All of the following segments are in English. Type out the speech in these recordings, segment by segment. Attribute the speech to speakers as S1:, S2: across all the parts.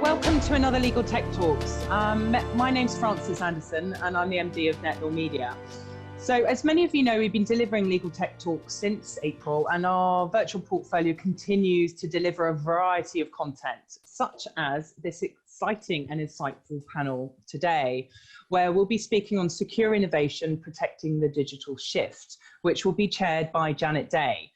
S1: Welcome to another Legal Tech Talks. My name's Frances Anderson and I'm the MD of Net Law Media. So as many of you know, we've been delivering Legal Tech Talks since April, and our virtual portfolio continues to deliver a variety of content, such as this exciting and insightful panel today, where we'll be speaking on secure innovation, protecting the digital shift, which will be chaired by Janet Day.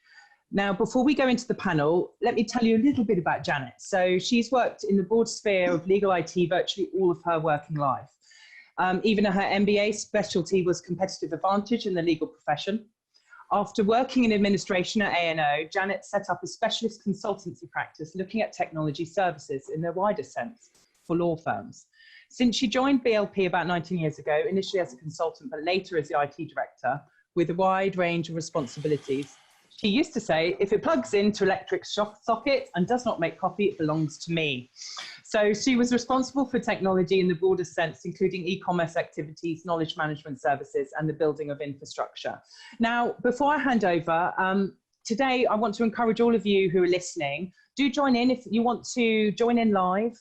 S1: Now, before we go into the panel, let me tell you a little bit about Janet. So she's worked in the broad sphere of legal IT virtually all of her working life. Even her MBA specialty was competitive advantage in the legal profession. After working in administration at A&O, Janet set up a specialist consultancy practice looking at technology services in their wider sense for law firms. Since she joined BLP about 19 years ago, initially as a consultant, but later as the IT director, with a wide range of responsibilities. She used to say, if it plugs into electric socket and does not make coffee, it belongs to me. So she was responsible for technology in the broadest sense, including e-commerce activities, knowledge management services, and the building of infrastructure. Now, before I hand over, today I want to encourage all of you who are listening, do join in. If you want to join in live,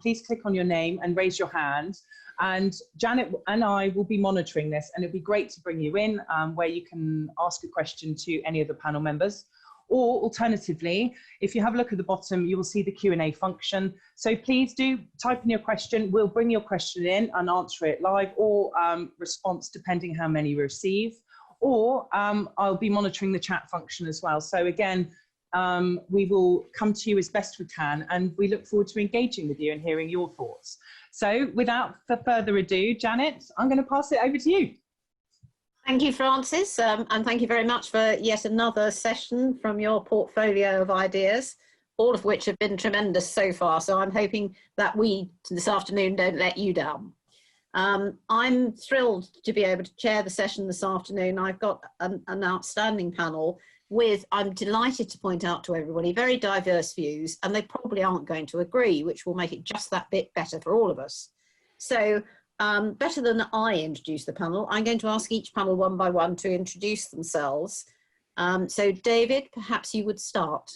S1: please click on your name and raise your hand. And Janet and I will be monitoring this, and it'd be great to bring you in where you can ask a question to any of the panel members. Or alternatively, if you have a look at the bottom, you will see the Q&A function. So please do type in your question. We'll bring your question in and answer it live, or response depending how many we receive. Or I'll be monitoring the chat function as well. So again, we will come to you as best we can, and we look forward to engaging with you and hearing your thoughts. So without further ado, Janet, I'm going to pass it over to you.
S2: Thank you, Frances, and thank you very much for yet another session from your portfolio of ideas, all of which have been tremendous so far. So I'm hoping that we this afternoon don't let you down. I'm thrilled to be able to chair the session this afternoon. I've got an outstanding panel with, I'm delighted to point out to everybody, very diverse views, and they probably aren't going to agree, which will make it just that bit better for all of us. So better than I introduce the panel, I'm going to ask each panel one by one to introduce themselves. So David, perhaps you would start.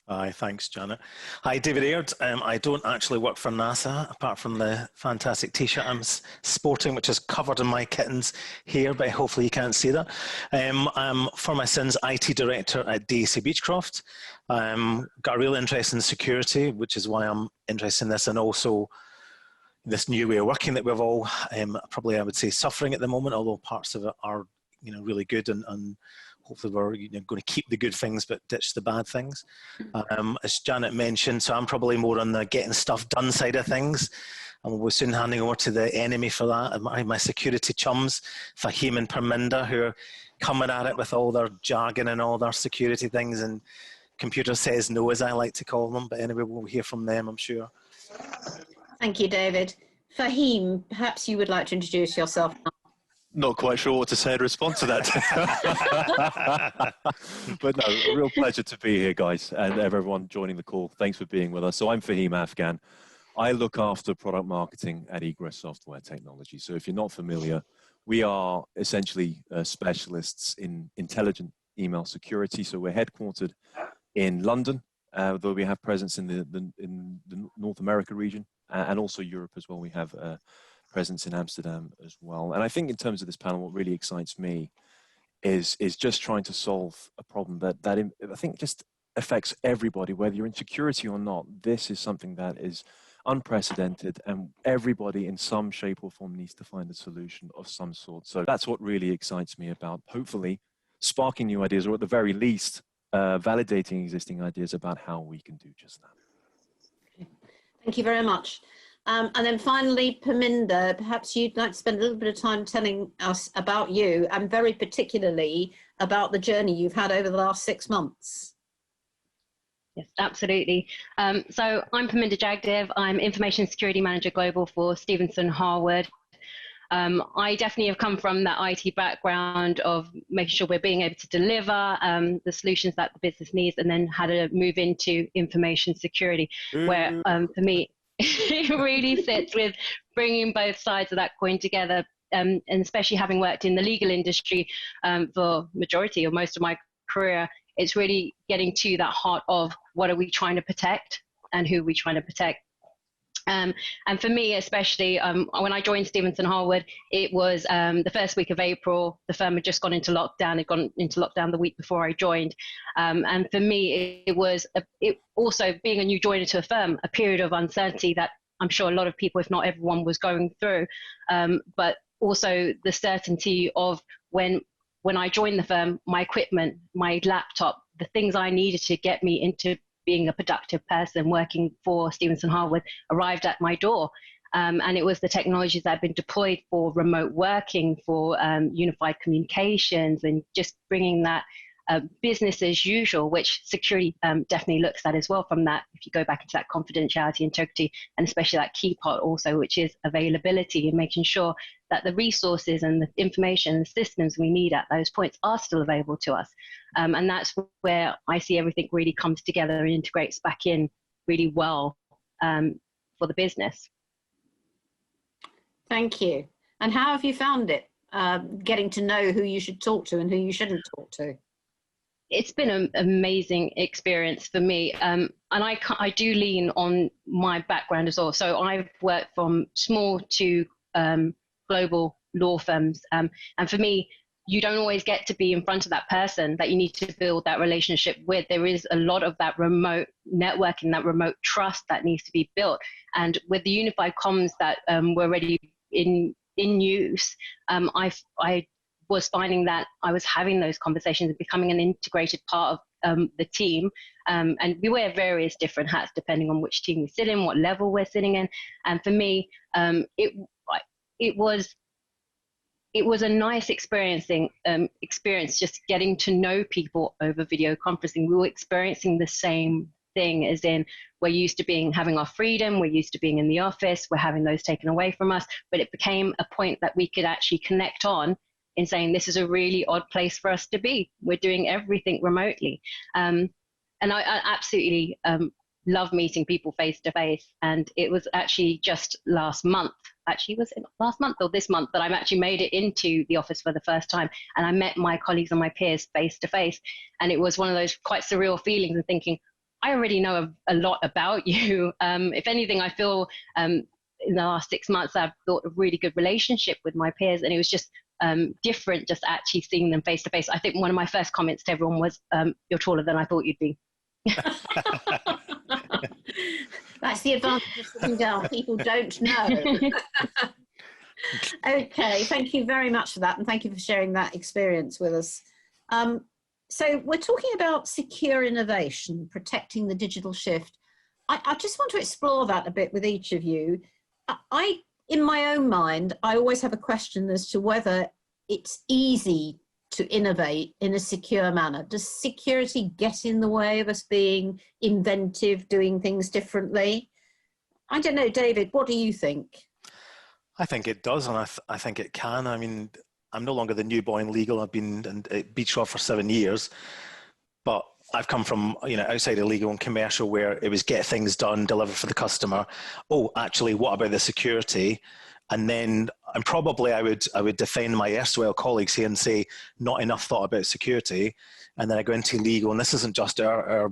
S3: Hi, thanks, Janet. Hi, David Aird. I don't actually work for NASA, apart from the fantastic T-shirt I'm sporting, which is covered in my kittens here, but hopefully you can't see that. I'm, for my sins, IT Director at DAC Beechcroft. Got a real interest in security, which is why I'm interested in this, and also this new way of working that we've all, probably I would say, suffering at the moment, although parts of it are, really good, and hopefully we're going to keep the good things but ditch the bad things. As Janet mentioned, so I'm probably more on the getting stuff done side of things, and we'll be soon handing over to the enemy for that, and my security chums, Fakhim and Perminder, who are coming at it with all their jargon and all their security things, and computer says no, as I like to call them, but anyway, we'll hear from them, I'm sure.
S2: Thank you, David. Fakhim, perhaps you would like to introduce yourself now.
S4: Not quite sure what to say in response to that. But no, a real pleasure to be here, guys, and everyone joining the call. Thanks for being with us. So I'm Fakhim Afghan. I look after product marketing at Egress Software Technology. So if you're not familiar, we are essentially specialists in intelligent email security. So we're headquartered in London, though we have presence in the North America region and also Europe as well. We have presence in Amsterdam as well. And I think in terms of this panel, what really excites me is just trying to solve a problem that I think just affects everybody, whether you're in security or not. This is something that is unprecedented, and everybody in some shape or form needs to find a solution of some sort. So that's what really excites me about hopefully sparking new ideas, or at the very least, validating existing ideas about how we can do just that.
S2: Thank you very much. And then finally, Perminder, perhaps you'd like to spend a little bit of time telling us about you, and very particularly about the journey you've had over the last 6 months.
S5: Yes, absolutely. So I'm Perminder Jagdev. I'm Information Security Manager Global for Stevenson Harwood. I definitely have come from that IT background of making sure we're being able to deliver the solutions that the business needs, and then how to move into information security, where for me, it really sits with bringing both sides of that coin together, and especially having worked in the legal industry for majority or most of my career, it's really getting to that heart of what are we trying to protect and who are we trying to protect. And for me, especially when I joined Stevenson Harwood, it was the first week of April. The firm had just gone into lockdown. Had gone into lockdown the week before I joined. And for me, it was also being a new joiner to a firm, a period of uncertainty that I'm sure a lot of people, if not everyone, was going through. But also the certainty of when I joined the firm, my equipment, my laptop, the things I needed to get me into being a productive person working for Stevenson Harwood arrived at my door. And it was the technologies that had been deployed for remote working, for unified communications, and just bringing that business as usual, which security definitely looks at as well from that. If you go back into that confidentiality, integrity, and especially that key part also, which is availability, and making sure that the resources and the information and the systems we need at those points are still available to us. And that's where I see everything really comes together and integrates back in really well for the business.
S2: Thank you. And how have you found it, getting to know who you should talk to and who you shouldn't talk to?
S5: It's been an amazing experience for me. And I do lean on my background as well. So I've worked from small to global law firms. And for me, you don't always get to be in front of that person that you need to build that relationship with. There is a lot of that remote networking, that remote trust that needs to be built. And with the unified comms that were already in use, I was finding that I was having those conversations and becoming an integrated part of the team. And we wear various different hats depending on which team we sit in, what level we're sitting in. And for me, it was a nice experience just getting to know people over video conferencing. We were experiencing the same thing, as in we're used to having our freedom, we're used to being in the office, we're having those taken away from us, but it became a point that we could actually connect on in saying this is a really odd place for us to be. We're doing everything remotely. And I absolutely love meeting people face to face. And it was actually just last month, was it last month or this month, that I've actually made it into the office for the first time. And I met my colleagues and my peers face to face. And it was one of those quite surreal feelings of thinking, I already know a lot about you. If anything, I feel in the last 6 months, I've built a really good relationship with my peers. And it was just different just actually seeing them face to face. I think one of my first comments to everyone was, you're taller than I thought you'd be.
S2: That's the advantage of sitting down. People don't know. Okay, thank you very much for that. And thank you for sharing that experience with us. So we're talking about secure innovation, protecting the digital shift. I just want to explore that a bit with each of you. In my own mind, I always have a question as to whether it's easy to innovate in a secure manner. Does security get in the way of us being inventive, doing things differently? I don't know, David, what do you think?
S3: I think it does, and I think it can. I mean, I'm no longer the new boy in legal. I've been at Beechcroft for 7 years, but I've come from, outside of legal and commercial, where it was get things done, deliver for the customer. Oh, actually, what about the security? And then I would defend my erstwhile colleagues here and say, not enough thought about security. And then I go into legal, and this isn't just our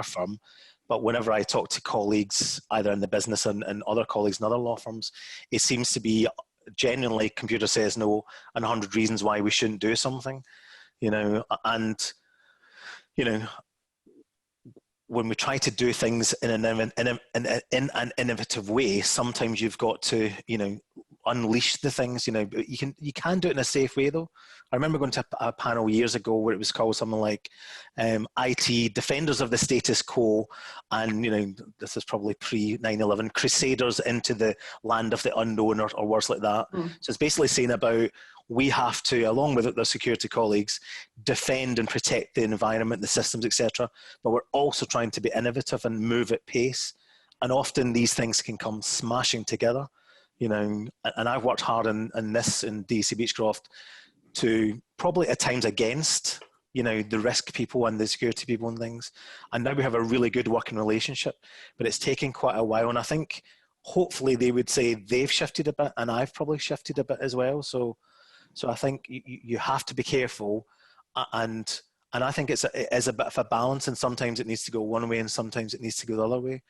S3: firm, but whenever I talk to colleagues, either in the business and other colleagues in other law firms, it seems to be genuinely computer says no and 100 reasons why we shouldn't do something, and when we try to do things in an innovative way, sometimes you've got to, unleash the things, but you can do it in a safe way though. I remember going to a panel years ago where it was called something like IT Defenders of the Status Quo, and this is probably pre 9/11, Crusaders into the Land of the Unknown, or words like that. So it's basically saying about, we have to, along with the security colleagues, defend and protect the environment, the systems, etc. But we're also trying to be innovative and move at pace. And often these things can come smashing together, and I've worked hard in this in DC Beechcroft to probably at times against, the risk people and the security people and things. And now we have a really good working relationship, but it's taken quite a while. And I think hopefully they would say they've shifted a bit, and I've probably shifted a bit as well. So I think you have to be careful, and I think it is a bit of a balance, and sometimes it needs to go one way and sometimes it needs to go the other way,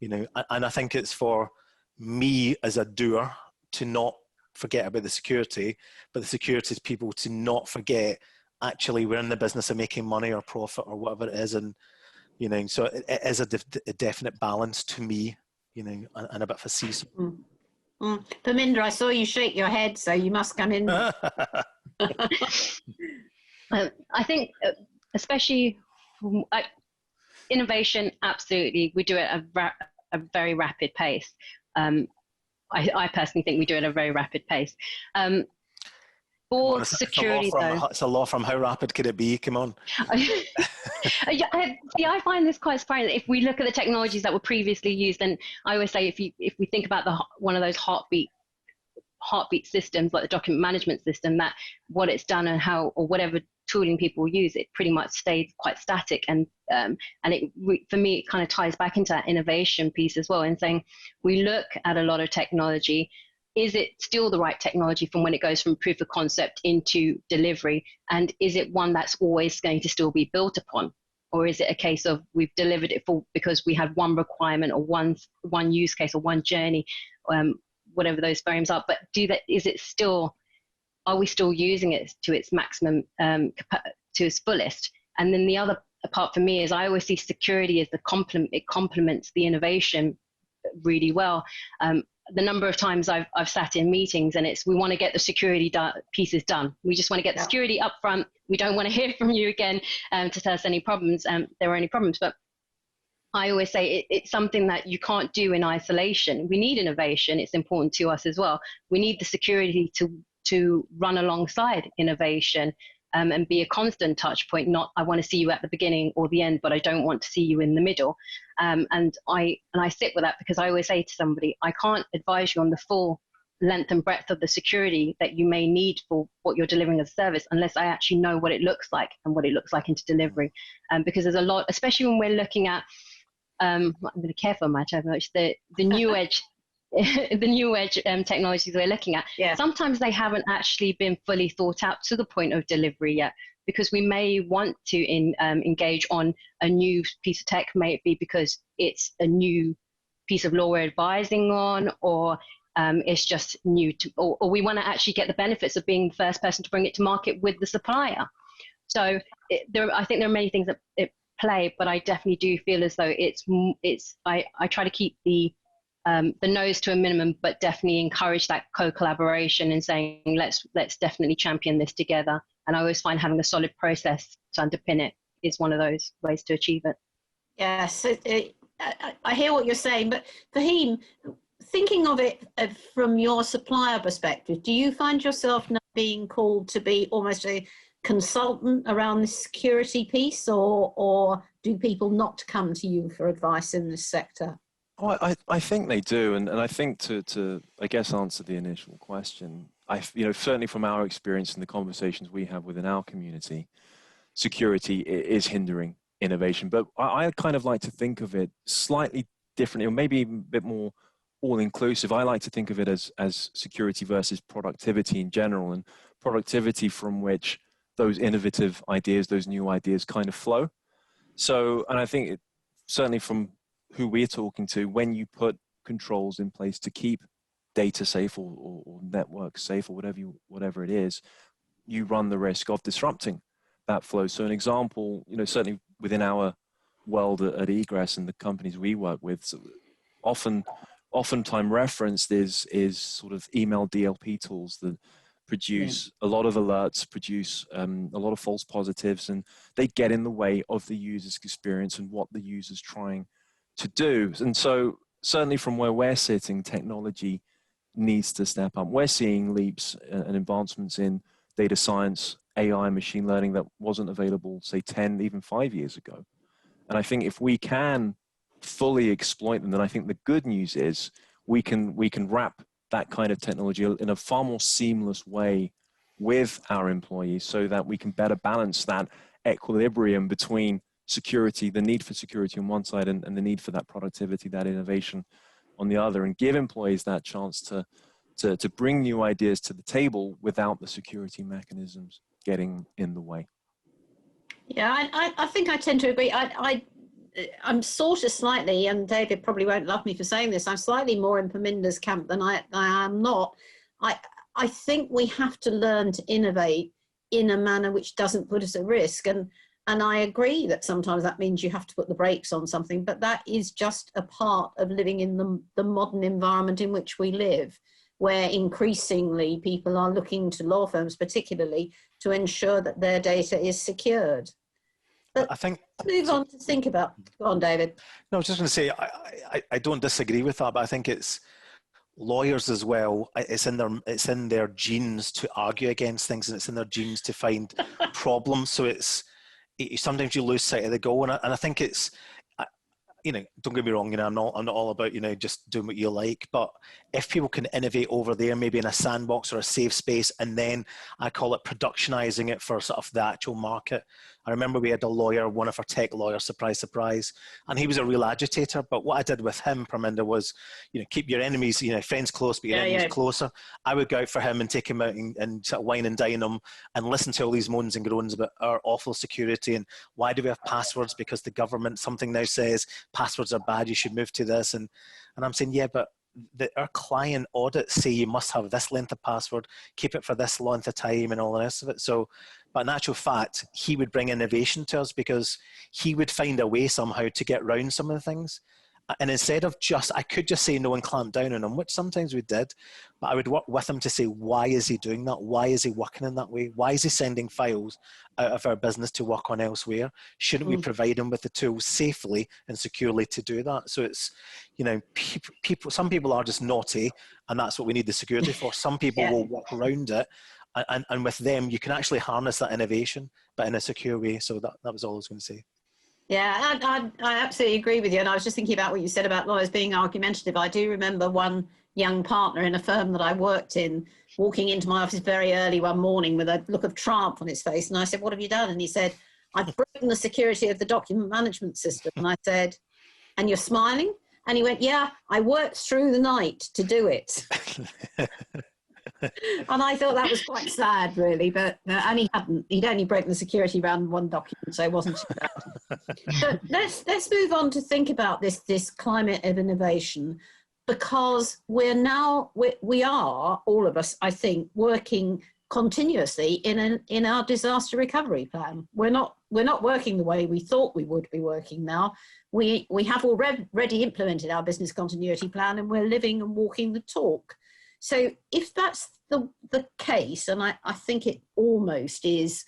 S3: and I think it's for me as a doer to not forget about the security, but the security people to not forget actually we're in the business of making money or profit or whatever it is. And, you know, so it is a definite balance to me, you know, and a bit of a seesaw.
S2: Perminder, I saw you shake your head, so you must come in.
S5: I think, especially innovation, absolutely, we do it at a very rapid pace. I personally think we do it at a very rapid pace. For security, though,
S3: it's a law from how rapid could it be? Come on.
S5: I find this quite surprising. If we look at the technologies that were previously used, and I always say, if we think about one of those heartbeat systems, like the document management system, that what it's done and how, or whatever tooling people use, it pretty much stays quite static. And for me, it kind of ties back into that innovation piece as well, and saying we look at a lot of technology. Is it still the right technology from when it goes from proof of concept into delivery? And is it one that's always going to still be built upon? Or is it a case of we've delivered it because we had one requirement or one use case or one journey, whatever those frames are? But are we still using it to its maximum, to its fullest? And then the other part for me is I always see security as it complements the innovation really well. The number of times I've sat in meetings and we want to get the security pieces done. We just want to get the security up front. We don't want to hear from you again to tell us any problems, there are any problems. But I always say it's something that you can't do in isolation. We need innovation. It's important to us as well. We need the security to run alongside innovation and be a constant touch point. Not, I want to see you at the beginning or the end, but I don't want to see you in the middle. And I sit with that because I always say to somebody, I can't advise you on the full length and breadth of the security that you may need for what you're delivering as a service unless I actually know what it looks like and what it looks like into delivery. Because there's a lot, especially when we're looking at, I'm going to be careful my terminology, the new edge, the new edge technologies we're looking at, sometimes they haven't actually been fully thought out to the point of delivery yet, because we may want to engage on a new piece of tech, may it be because it's a new piece of law we're advising on, or it's just new to, or we want to actually get the benefits of being the first person to bring it to market with the supplier. So I think there are many things that it play, but I definitely do feel as though I try to keep the nose to a minimum, but definitely encourage that co-collaboration and saying, let's definitely champion this together. And I always find having a solid process to underpin it is one of those ways to achieve it.
S2: Yes, I hear what you're saying, but Fakhim, thinking of it from your supplier perspective, do you find yourself now being called to be almost a consultant around the security piece, or do people not come to you for advice in this sector?
S4: Oh, I think they do, and I think to I guess answer the initial question, certainly from our experience and the conversations we have within our community, security is hindering innovation. But I kind of like to think of it slightly differently, or maybe a bit more all-inclusive. I like to think of it as security versus productivity in general, and productivity from which those innovative ideas, those new ideas kind of flow. So, and I think certainly from who we're talking to, when you put controls in place to keep data safe or network safe or whatever it is, you run the risk of disrupting that flow. So an example, certainly within our world at Egress and the companies we work with, so oftentimes referenced is sort of email DLP tools that produce a lot of alerts, produce a lot of false positives, and they get in the way of the user's experience and what the user's trying to do. And so certainly from where we're sitting, technology needs to step up. We're seeing leaps and advancements in data science, AI, machine learning that wasn't available, say 10, even 5 years ago. And I think if we can fully exploit them, then I think the good news is we can wrap that kind of technology in a far more seamless way with our employees so that we can better balance that equilibrium between security, the need for security on one side, and the need for that productivity, that innovation on the other, and give employees that chance to bring new ideas to the table without the security mechanisms getting in the way.
S2: Yeah, I think I tend to agree. I'm sort of slightly, and David probably won't love me for saying this, I'm slightly more in Perminder's camp than I am not. I think we have to learn to innovate in a manner which doesn't put us at risk. And I agree that sometimes that means you have to put the brakes on something, but that is just a part of living in the modern environment in which we live, where increasingly people are looking to law firms particularly to ensure that their data is secured. But
S3: I think,
S2: move on to think about, go on, David.
S3: no, I was just going to say, I don't disagree with that, but I think it's lawyers as well. It's in their genes to argue against things, and it's in their genes to find problems. So sometimes you lose sight of the goal, and I think it's, don't get me wrong, I'm not all about, just doing what you like, but if people can innovate over there, maybe in a sandbox or a safe space, and then I call it productionizing it for sort of the actual market. I remember we had a lawyer, one of our tech lawyers, surprise, surprise, and he was a real agitator. But what I did with him, Perminder, was, keep your enemies, friends close, but your enemies closer. I would go out for him and take him out and sort of wine and dine him and listen to all these moans and groans about our awful security and why do we have passwords, because the government, something now says passwords are bad, you should move to this. And I'm saying, yeah, but our client audits say you must have this length of password, keep it for this length of time and all the rest of it. So, but in actual fact, he would bring innovation to us because he would find a way somehow to get around some of the things. And instead of I could just say no and clamp down on him, which sometimes we did, but I would work with him to say, why is he doing that? Why is he working in that way? Why is he sending files out of our business to work on elsewhere? Shouldn't we provide him with the tools safely and securely to do that? So it's, people, some people are just naughty, and that's what we need the security for. Some people will work around it. And with them, you can actually harness that innovation, but in a secure way. So that was all I was going to say.
S2: Yeah, I absolutely agree with you. And I was just thinking about what you said about lawyers being argumentative. I do remember one young partner in a firm that I worked in walking into my office very early one morning with a look of triumph on his face. And I said, what have you done? And he said, I've broken the security of the document management system. And I said, and you're smiling? And he went, yeah, I worked through the night to do it. And I thought that was quite sad, really, but and he'd only broken the security around one document, so it wasn't too bad. But let's move on to think about this climate of innovation, because we are all of us, I think, working continuously in our disaster recovery plan. We're not working the way we thought we would be working now. We have already implemented our business continuity plan, and we're living and walking the talk. So if that's the case, and I think it almost is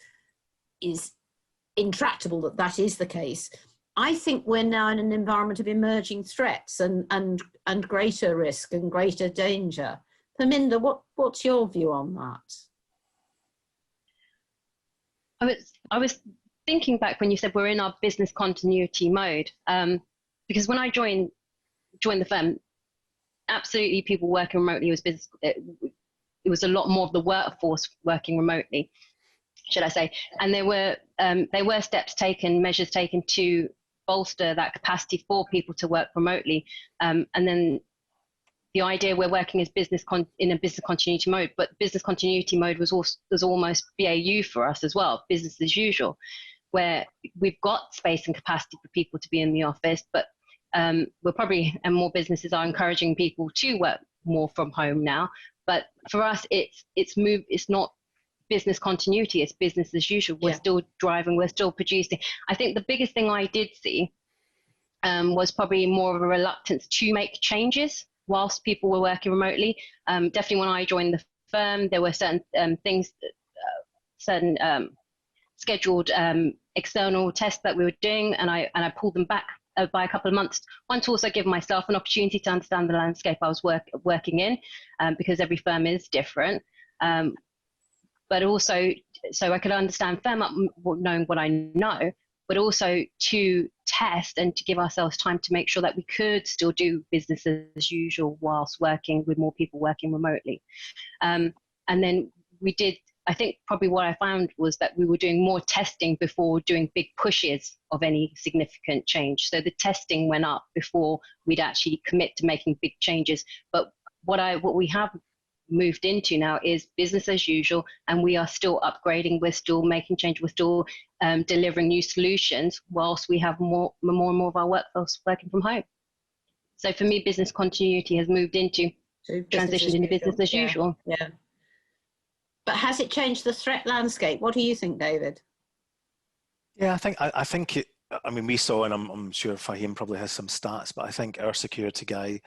S2: intractable that is the case, I think we're now in an environment of emerging threats and greater risk and greater danger. Perminder, what's your view on that?
S5: I was thinking back when you said we're in our business continuity mode, because when I joined the firm, absolutely people working remotely was business. It was a lot more of the workforce working remotely, should I say? And there were steps taken, measures taken to bolster that capacity for people to work remotely. And then the idea we're working as in a business continuity mode, but business continuity mode was almost BAU for us as well, business as usual, where we've got space and capacity for people to be in the office, but we're probably, and more businesses are encouraging people to work more from home now. But for us, it's not business continuity, it's business as usual. We're still driving, we're still producing. I think the biggest thing I did see was probably more of a reluctance to make changes whilst people were working remotely. Definitely when I joined the firm, there were certain things, certain scheduled external tests that we were doing, and I pulled them back by a couple of months. One, to also give myself an opportunity to understand the landscape I was working in, because every firm is different. But also, so I could understand firm up knowing what I know, but also to test and to give ourselves time to make sure that we could still do business as usual whilst working with more people working remotely. And then we did, I think probably what I found was that we were doing more testing before doing big pushes of any significant change. So the testing went up before we'd actually commit to making big changes. But what we have moved into now is business as usual, and we are still upgrading, we're still making change, we're still delivering new solutions whilst we have more and more of our workforce working from home. So for me, business continuity has moved into, transitioned into business as usual.
S2: Yeah. But has it changed the threat landscape? What do you think, David?
S3: Yeah, I think it, I mean, we saw, and I'm sure Fakhim probably has some stats, but I think our security guy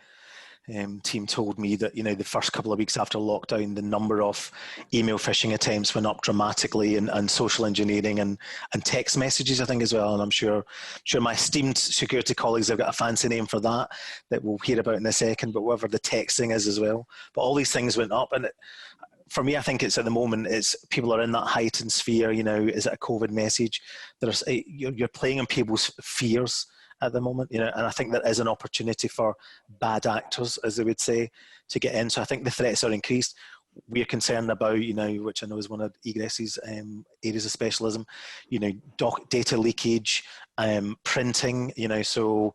S3: team told me that, you know, the first couple of weeks after lockdown, the number of email phishing attempts went up dramatically, and social engineering and text messages, I think, as well. And I'm sure my esteemed security colleagues have got a fancy name for that we'll hear about in a second, but whatever the texting is as well. But all these things went up, and for me, I think it's at the moment, it's people are in that heightened sphere. You know, is it a COVID message? You're playing on people's fears at the moment, you know, and I think there is an opportunity for bad actors, as they would say, to get in. So I think the threats are increased. We're concerned about, you know, which I know is one of Egress's areas of specialism, you know, data leakage, printing, you know, so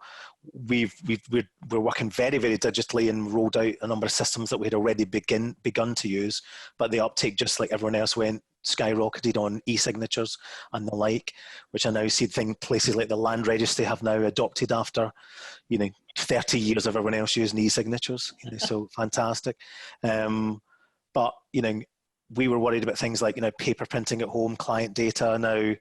S3: we're working very, very digitally and rolled out a number of systems that we had already begun to use, but the uptake, just like everyone else, skyrocketed on e-signatures and the like, which I now see places like the Land Registry have now adopted after, you know, 30 years of everyone else using e-signatures, you know, so fantastic. But, you know, we were worried about things like, you know, paper printing at home, client data. Now,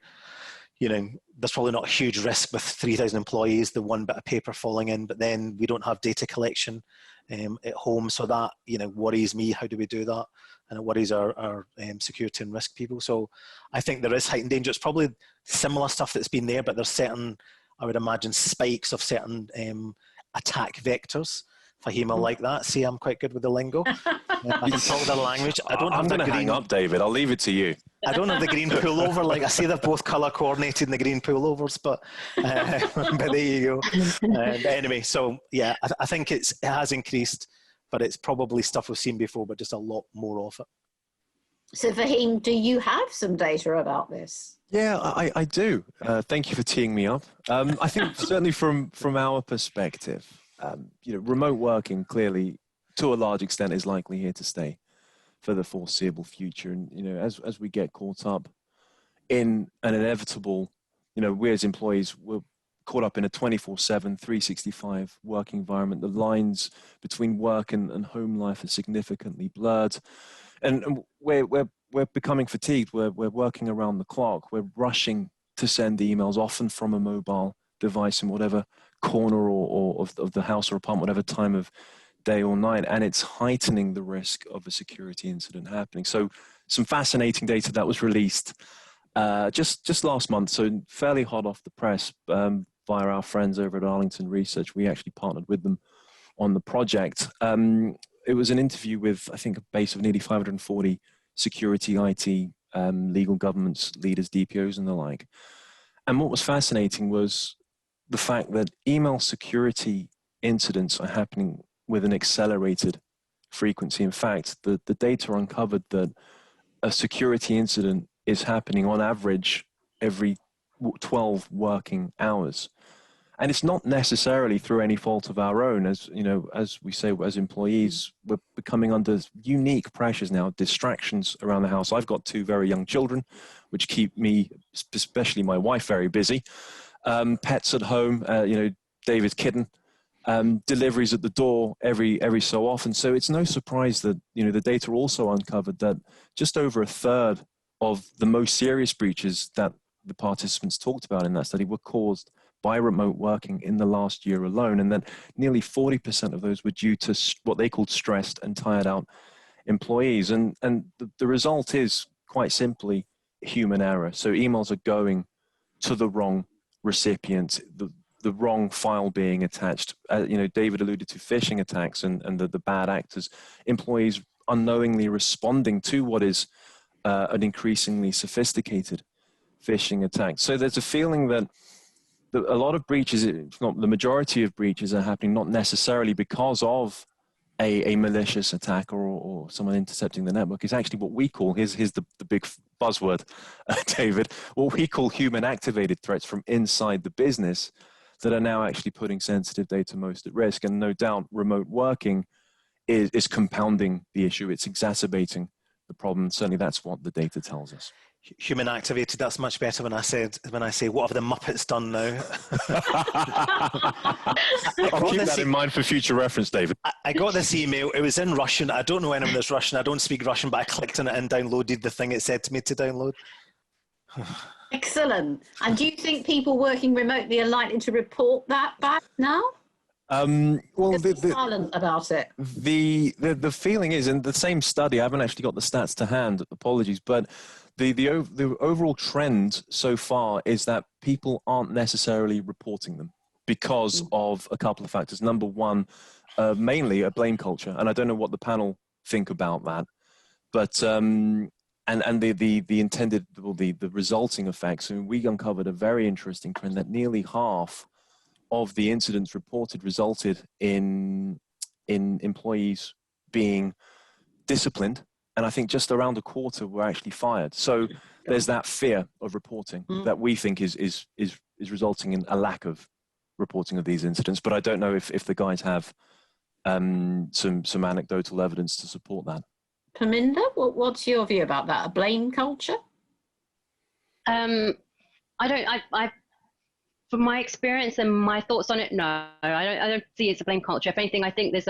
S3: you know, there's probably not a huge risk with 3,000 employees, the one bit of paper falling in, but then we don't have data collection at home. So that, you know, worries me. How do we do that? And it worries our security and risk people. So I think there is heightened danger. It's probably similar stuff that's been there, but there's certain, I would imagine, spikes of certain attack vectors. Fakhim will like that. See, I'm quite good with the lingo. I can talk the language.
S4: I'm going to hang up, David. I'll leave it to you.
S3: I don't have the green pullover. Like I see, they're both colour coordinated in the green pullovers, but there you go. But anyway, so yeah, I think it has increased, but it's probably stuff we've seen before, but just a lot more of it.
S2: So Fakhim, do you have some data about this?
S4: Yeah, I do. Thank you for teeing me up. I think certainly from our perspective, you know, remote working clearly, to a large extent, is likely here to stay for the foreseeable future. And, you know, as we get caught up in an inevitable, you know, we as employees, we're caught up in a 24/7, 365 work environment. The lines between work and home life are significantly blurred. And we're becoming fatigued. We're working around the clock. We're rushing to send emails, often from a mobile device in whatever corner or of the house or apartment, whatever time of day or night, and it's heightening the risk of a security incident happening. So some fascinating data that was released just last month, so fairly hot off the press, via our friends over at Arlington Research. We actually partnered with them on the project. It was an interview with, I think, a base of nearly 540 security, IT, legal, governments, leaders, DPOs and the like. And what was fascinating was the fact that email security incidents are happening with an accelerated frequency. In fact, the data uncovered that a security incident is happening on average every 12 working hours. And it's not necessarily through any fault of our own. As you know, as we say, as employees, we're becoming under unique pressures now, distractions around the house. I've got 2 very young children, which keep me, especially my wife, very busy. Pets at home, you know, David's kitten, deliveries at the door every so often. So it's no surprise that, you know, the data also uncovered that just over a third of the most serious breaches that the participants talked about in that study were caused by remote working in the last year alone. And then nearly 40% of those were due to what they called stressed and tired out employees. And the result is quite simply human error. So emails are going to the wrong recipient, the wrong file being attached. You know, David alluded to phishing attacks and the bad actors, employees unknowingly responding to what is an increasingly sophisticated phishing attack. So there's a feeling that a lot of breaches, if not the majority of breaches, are happening not necessarily because of a malicious attack or someone intercepting the network. It's actually what we call, here's the big buzzword, David, what we call human activated threats from inside the business that are now actually putting sensitive data most at risk. And no doubt remote working is compounding the issue. It's exacerbating the problem. Certainly that's what the data tells us.
S3: Human activated, that's much better when I say, what have the Muppets done now?
S4: I'll keep that in mind for future reference, David.
S3: I got this email, it was in Russian. I don't know anyone that's Russian, I don't speak Russian, but I clicked on it and downloaded the thing it said to me to download.
S2: Excellent. And do you think people working remotely are likely to report that back now?
S4: Well,
S2: silent about it.
S4: The feeling is, in the same study, I haven't actually got the stats to hand, apologies, but the overall trend so far is that people aren't necessarily reporting them because of a couple of factors. Number one, mainly a blame culture, and I don't know what the panel think about that, but the intended, the resulting effects. I mean, we uncovered a very interesting trend that nearly half of the incidents reported resulted in employees being disciplined, and I think just around a quarter were actually fired. So there's that fear of reporting that we think is resulting in a lack of reporting of these incidents. But I don't know if the guys have some anecdotal evidence to support that.
S2: Perminder, what's your view about that? A blame culture?
S5: I from my experience and my thoughts on it, no, I don't see it's a blame culture. If anything, I think there's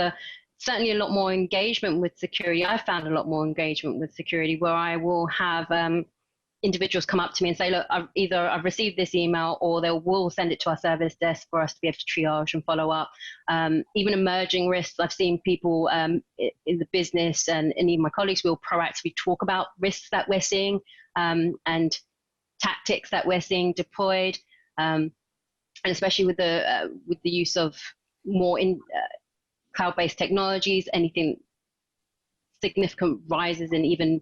S5: certainly a lot more engagement with security. I found a lot more engagement with security where I will have individuals come up to me and say, look, I've received this email, or they will send it to our service desk for us to be able to triage and follow up. Even emerging risks, I've seen people in the business and even my colleagues will proactively talk about risks that we're seeing and tactics that we're seeing deployed. And especially with the use of more cloud-based technologies, anything significant rises in even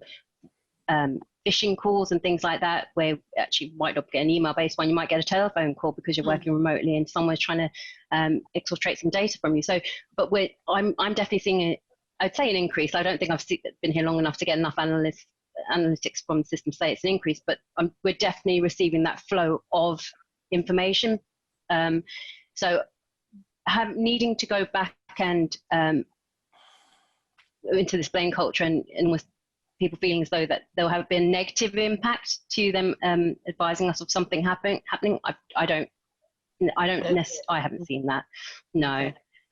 S5: phishing calls and things like that, where actually might not get an email-based one, you might get a telephone call because you're working remotely and someone's trying to exfiltrate some data from you. So, but I'm definitely seeing I'd say an increase. I don't think I've been here long enough to get enough analytics from the system to say it's an increase, but we're definitely receiving that flow of information. So needing to go back and into this blame culture and with people feeling as though that there'll have been negative impact to them advising us of something happening. I haven't seen that. No,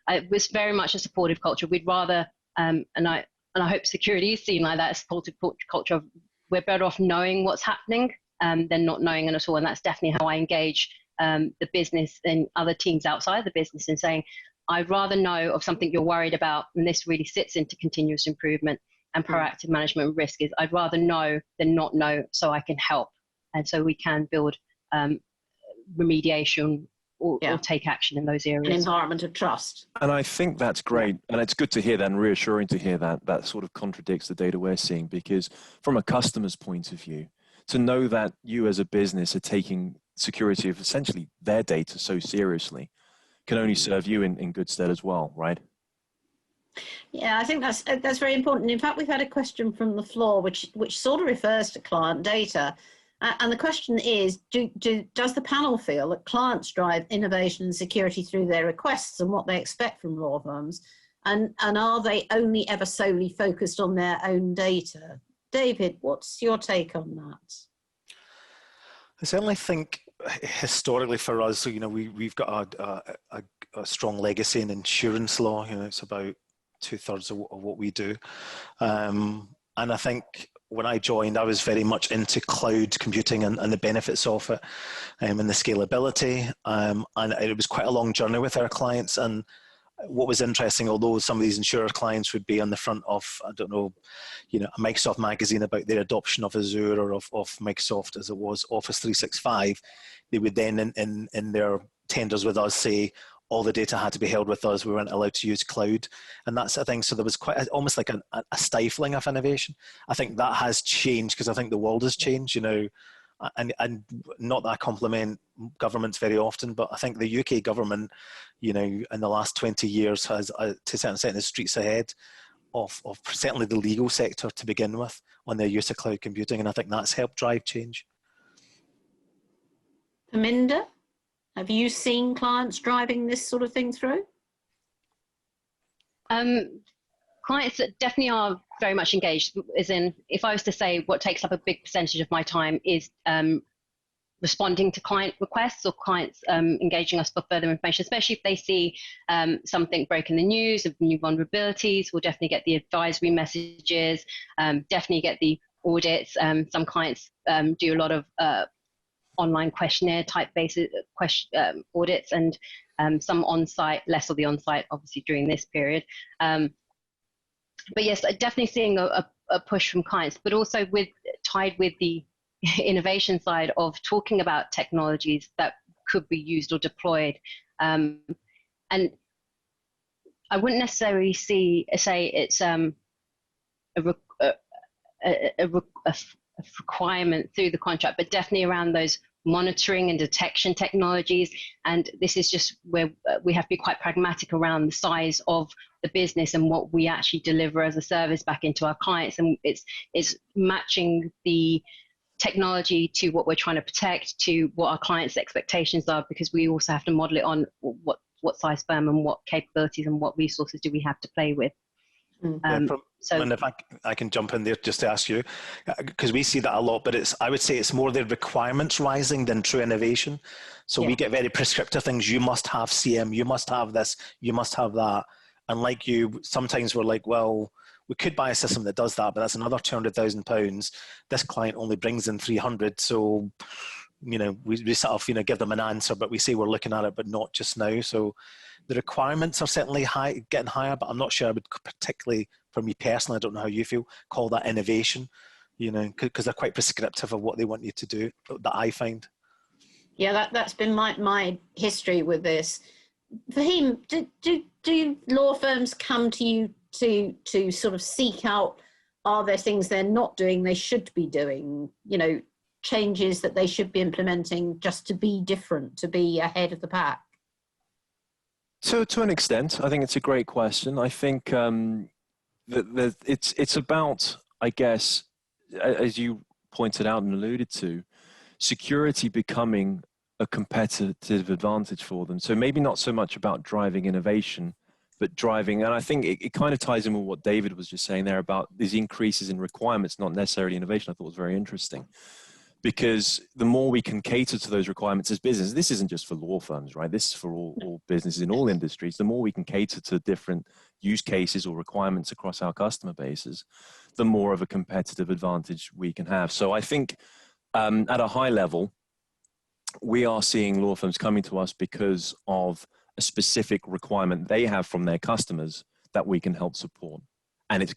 S5: it was very much a supportive culture. We'd rather, and I hope security is seen like that, a supportive culture of we're better off knowing what's happening than not knowing it at all. And that's definitely how I engage the business and other teams outside the business and saying, I'd rather know of something you're worried about, and this really sits into continuous improvement and proactive management of risk, is I'd rather know than not know so I can help. And so we can build remediation or take action in those areas.
S2: An environment of trust.
S4: And I think that's great. And it's good to hear that and reassuring to hear that. That sort of contradicts the data we're seeing, because from a customer's point of view, to know that you as a business are taking security of essentially their data so seriously can only serve you in good stead as well, right?
S2: Yeah, I think that's very important. In fact, we've had a question from the floor which sort of refers to client data. And the question is, does the panel feel that clients drive innovation and security through their requests and what they expect from law firms? And are they only ever solely focused on their own data? David, what's your take on that?
S3: I certainly think historically for us, so, we've got a strong legacy in insurance law. It's about 2/3 of what we do. And I think when I joined, I was very much into cloud computing and the benefits of it and the scalability. And it was quite a long journey with our clients. And what was interesting, although some of these insurer clients would be on the front of, I don't know, a Microsoft magazine about their adoption of Azure or of Microsoft as it was Office 365, they would then in their tenders with us say, all the data had to be held with us. We weren't allowed to use cloud, and that's a thing. So there was almost like a stifling of innovation. I think that has changed because I think the world has changed, and not that I compliment governments very often, but I think the UK government, in the last 20 years has, to a certain extent, the streets ahead of certainly the legal sector to begin with on their use of cloud computing, and I think that's helped drive change.
S2: Perminder? Have you seen clients driving this sort of thing through?
S5: clients that definitely are very much engaged, as in, if I was to say what takes up a big percentage of my time is responding to client requests or clients engaging us for further information, especially if they see something break in the news of new vulnerabilities. We'll definitely get the advisory messages, definitely get the audits. Some clients do a lot of online questionnaire type basis audits, and some on-site, less of the on-site obviously during this period. But yes, definitely seeing a push from clients, but also tied with the innovation side of talking about technologies that could be used or deployed. And I wouldn't necessarily say it's a requirement through the contract, but definitely around those monitoring and detection technologies. And this is just where we have to be quite pragmatic around the size of the business and what we actually deliver as a service back into our clients. And it's matching the technology to what we're trying to protect, to what our clients' expectations are, because we also have to model it on what size firm and what capabilities and what resources do we have to play with.
S3: And if I can jump in there just to ask you, because we see that a lot, but I would say it's more the requirements rising than true innovation. So we get very prescriptive things. You must have CM, you must have this, you must have that. And like you, sometimes we're like, well, we could buy a system that does that, but that's another £200,000. This client only brings in 300. So, we sort of, give them an answer, but we say we're looking at it, but not just now. So the requirements are certainly getting higher, but I'm not sure I would particularly, for me personally, I don't know how you feel, call that innovation, because they're quite prescriptive of what they want you to do, that I find.
S2: Yeah, that's been my history with this. Fakhim, do law firms come to you to sort of seek out, are there things they're not doing they should be doing, changes that they should be implementing just to be different, to be ahead of the pack?
S4: So to an extent, I think it's a great question. I think that it's about, I guess, as you pointed out and alluded to, security becoming a competitive advantage for them. So maybe not so much about driving innovation, but driving, and I think it kind of ties in with what David was just saying there about these increases in requirements, not necessarily innovation. I thought was very interesting, because the more we can cater to those requirements as business, this isn't just for law firms, right? This is for all businesses in all industries. The more we can cater to different use cases or requirements across our customer bases, the more of a competitive advantage we can have. So I think at a high level, we are seeing law firms coming to us because of a specific requirement they have from their customers that we can help support. And it's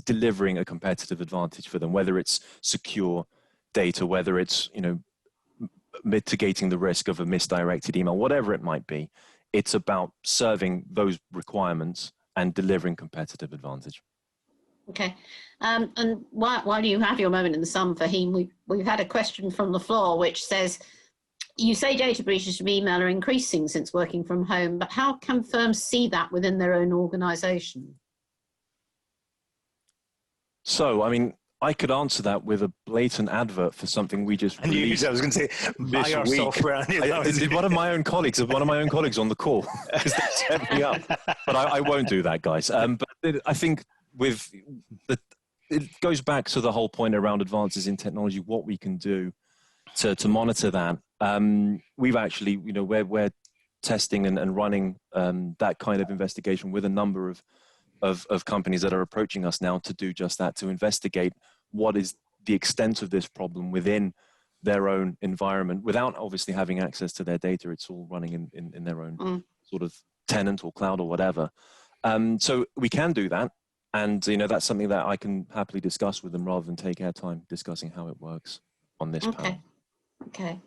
S4: delivering a competitive advantage for them, whether it's secure data, whether it's, mitigating the risk of a misdirected email, whatever it might be. It's about serving those requirements and delivering competitive advantage.
S2: Okay. And while you have your moment in the sun, Fakhim, we've had a question from the floor which says, you say data breaches from email are increasing since working from home, but how can firms see that within their own organisation?
S3: So, I could answer that with a blatant advert for something we just released. I was going to say, buy our software. One of my own colleagues on the call, because they set me up. But I won't do that, guys. But I think it goes back to the whole point around advances in technology, what we can do to monitor that. We've actually, we're testing and running that kind of investigation with a number of companies that are approaching us now to do just that, to investigate what is the extent of this problem within their own environment without obviously having access to their data. It's all running in their own sort of tenant or cloud or whatever. So we can do that. And, that's something that I can happily discuss with them rather than take our time discussing how it works on this panel.
S2: Okay,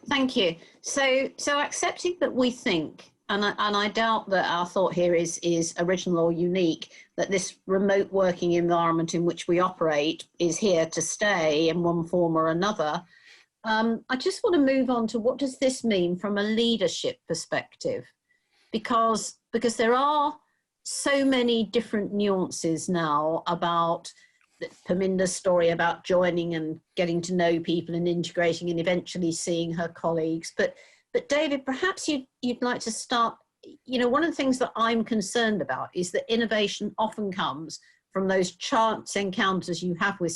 S2: thank you. So accepting that we think, and I doubt that our thought here is original or unique, that this remote working environment in which we operate is here to stay in one form or another. I just want to move on to, what does this mean from a leadership perspective? Because there are so many different nuances now about Perminder's story about joining and getting to know people and integrating and eventually seeing her colleagues. But David, perhaps you'd like to start you know, one of the things that I'm concerned about is that innovation often comes from those chance encounters you have with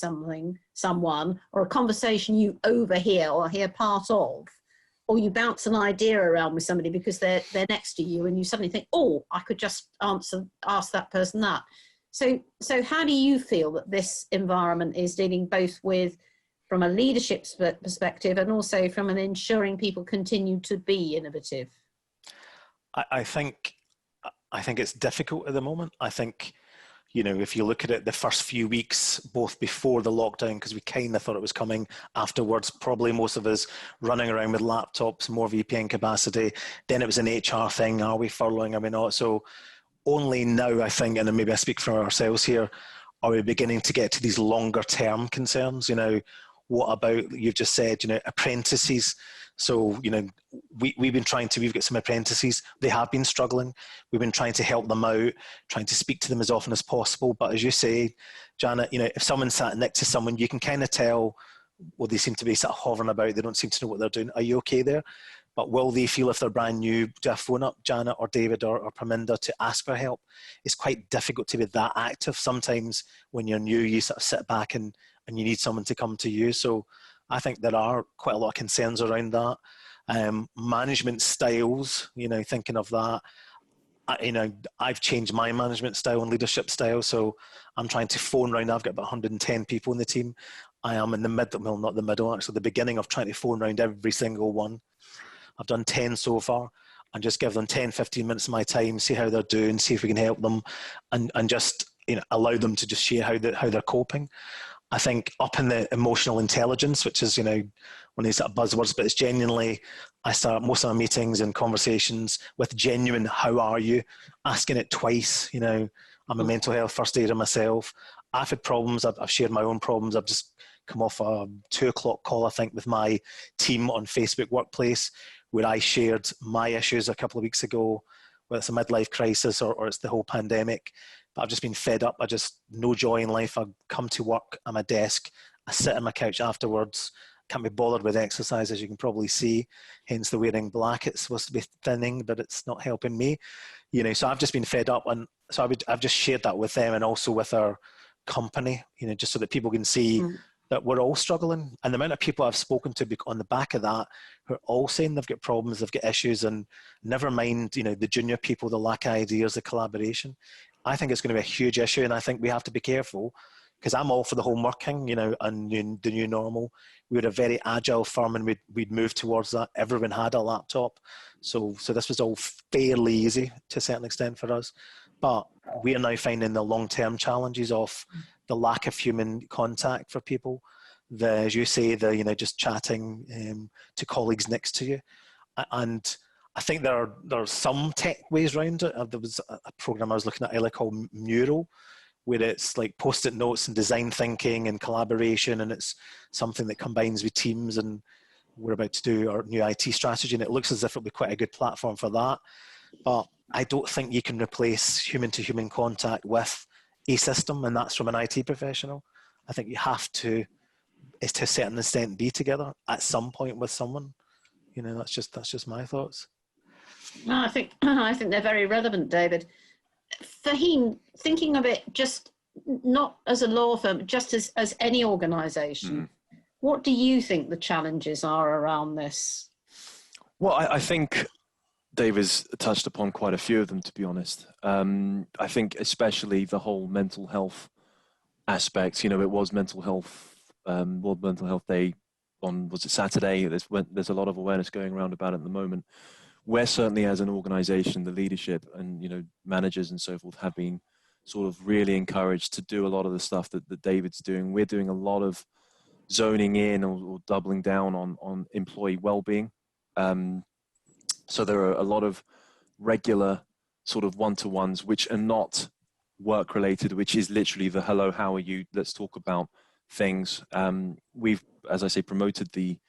S2: someone, or a conversation you overhear or hear part of, or you bounce an idea around with somebody because they're next to you, and you suddenly think, oh, I could just ask that person that. So how do you feel that this environment is dealing both with, from a leadership perspective, and also from an ensuring people continue to be innovative?
S3: I think it's difficult at the moment. I think, you know, if you look at it, the first few weeks, both before the lockdown, because we kind of thought it was coming, afterwards, probably most of us running around with laptops, more VPN capacity. Then it was an HR thing. Are we furloughing? Are we not? So only now, I think, and maybe I speak for ourselves here, are we beginning to get to these longer term concerns? You know, what about, you've just said, you know, apprentices. So, you know, we've got some apprentices. They have been struggling. We've been trying to help them out, trying to speak to them as often as possible. But as you say, Janet, you know, if someone sat next to someone, you can kind of tell, well, they seem to be sort of hovering about. They don't seem to know what they're doing. Are you okay there? But will they feel, if they're brand new, do I phone up Janet or David or Perminder to ask for help? It's quite difficult to be that active. Sometimes when you're new, you sort of sit back and you need someone to come to you. So I think there are quite a lot of concerns around that. Management styles, you know, thinking of that, you know, I've changed my management style and leadership style. So I'm trying to phone around. I've got about 110 people in the team. I am in the middle, well, not the middle, actually, the beginning of trying to phone around every single one. I've done 10 so far, and just give them 10, 15 minutes of my time, see how they're doing, see if we can help them, and just, you know, allow them to just share how they're coping. I think up in the emotional intelligence, which is, you know, one of these sort of buzzwords, but it's genuinely, I start most of my meetings and conversations with genuine, how are you? Asking it twice. You know, I'm a mental health first aider myself. I've had problems. I've shared my own problems. I've just come off a 2 o'clock call, I think, with my team on Facebook Workplace, where I shared my issues a couple of weeks ago, whether it's a midlife crisis or it's the whole pandemic. But I've just been fed up. No joy in life. I come to work, I'm at a desk, I sit on my couch afterwards, can't be bothered with exercise, as you can probably see, hence the wearing black. It's supposed to be thinning, but it's not helping me. You know, so I've just been fed up, and so I've just shared that with them and also with our company, you know, just so that people can see that we're all struggling. And the amount of people I've spoken to on the back of that who are all saying they've got problems, they've got issues, and never mind, you know, the junior people, the lack of ideas, the collaboration. I think it's going to be a huge issue, and I think we have to be careful, because I'm all for the home working, you know, and the new normal. We were a very agile firm, and we'd moved towards that. Everyone had a laptop. So this was all fairly easy to a certain extent for us. But we are now finding the long-term challenges of the lack of human contact for people. As you say, you know, just chatting to colleagues next to you. And I think there are some tech ways around it. There was a program I was looking at earlier called Mural, where it's like post-it notes and design thinking and collaboration, and it's something that combines with Teams, and we're about to do our new IT strategy, and it looks as if it'll be quite a good platform for that. But I don't think you can replace human-to-human contact with a system, and that's from an IT professional. I think you have to, to a certain extent, be together at some point with someone. You know, that's just my thoughts.
S2: No, I think they're very relevant, David. Fakhim, thinking of it just not as a law firm, just as any organisation, what do you think the challenges are around this?
S4: Well, I think David's touched upon quite a few of them, to be honest. I think especially the whole mental health aspect. You know, it was mental health, World Mental Health Day on, was it Saturday? There's a lot of awareness going around about it at the moment. We're certainly, as an organisation, the leadership and, you know, managers and so forth have been sort of really encouraged to do a lot of the stuff that David's doing. We're doing a lot of zoning in or doubling down on employee well-being. So there are a lot of regular sort of one-to-ones which are not work-related, which is literally the hello, how are you? Let's talk about things. We've, as I say, promoted the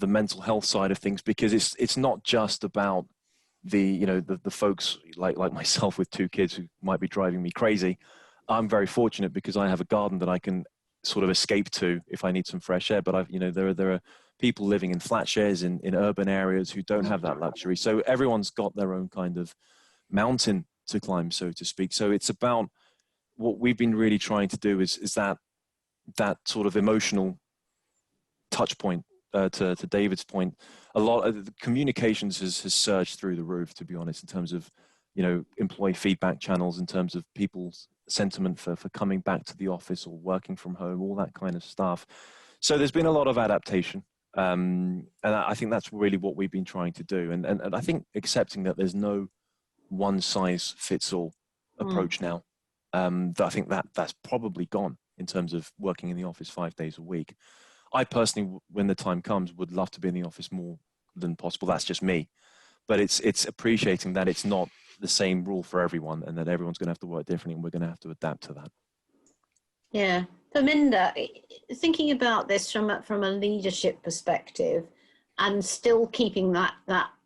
S4: mental health side of things, because it's not just about the folks like myself with 2 kids who might be driving me crazy. I'm very fortunate because I have a garden that I can sort of escape to if I need some fresh air. But there are people living in flat shares in urban areas who don't have that luxury. So everyone's got their own kind of mountain to climb, so to speak. So it's about what we've been really trying to do is that sort of emotional touch point. To David's point, a lot of the communications has surged through the roof, to be honest, in terms of, you know, employee feedback channels, in terms of people's sentiment for coming back to the office or working from home, all that kind of stuff. So there's been a lot of adaptation. And I think that's really what we've been trying to do. And I think accepting that there's no one size fits all approach now. That I think that's probably gone in terms of working in the office 5 days a week. I personally, when the time comes, would love to be in the office more than possible. That's just me. But it's appreciating that it's not the same rule for everyone, and that everyone's going to have to work differently, and we're going to have to adapt to that.
S2: Yeah. Perminder, thinking about this from a leadership perspective and still keeping that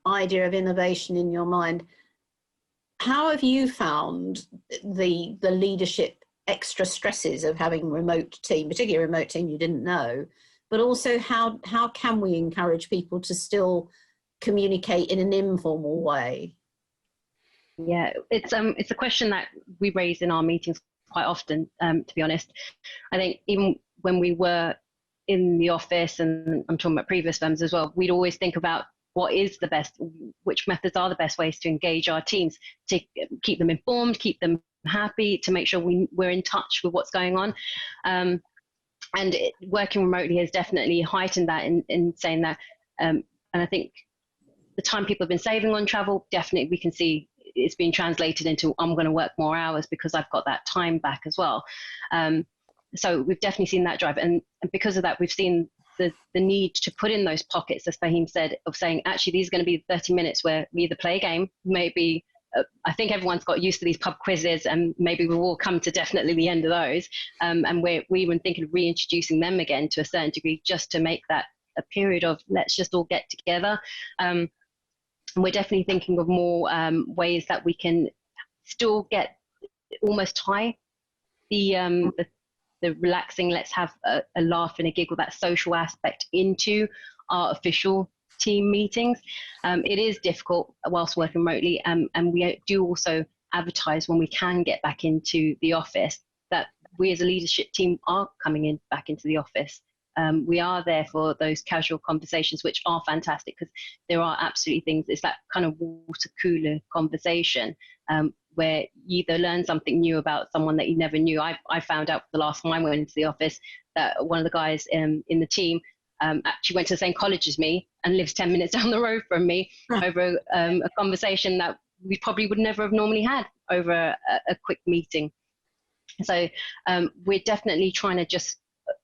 S2: idea of innovation in your mind, how have you found the leadership extra stresses of having remote team, particularly a remote team you didn't know, but also how can we encourage people to still communicate in an informal way?
S5: Yeah, it's a question that we raise in our meetings quite often, to be honest. I think even when we were in the office, and I'm talking about previous firms as well, we'd always think about what is the best, which methods are the best ways to engage our teams, to keep them informed, keep them happy, to make sure we're in touch with what's going on. And working remotely has definitely heightened that in saying that. And I think the time people have been saving on travel, definitely we can see it's been translated into, I'm going to work more hours because I've got that time back as well. So we've definitely seen that drive. And because of that, we've seen the need to put in those pockets, as Fakhim said, of saying, actually, these are going to be 30 minutes where we either play a game, maybe, I think everyone's got used to these pub quizzes, and maybe we'll all come to definitely the end of those. And we even thinking of reintroducing them again to a certain degree, just to make that a period of let's just all get together. And we're definitely thinking of more ways that we can still get almost tie the relaxing, let's have a laugh and a giggle, that social aspect into our official team meetings. It is difficult whilst working remotely, and we do also advertise when we can get back into the office that we as a leadership team are coming back into the office. We are there for those casual conversations, which are fantastic, because there are absolutely things, it's that kind of water cooler conversation where you either learn something new about someone that you never knew. I found out the last time I went into the office that one of the guys in the team actually went to the same college as me and lives 10 minutes down the road from me over a conversation that we probably would never have normally had over a quick meeting. So we're definitely trying to just,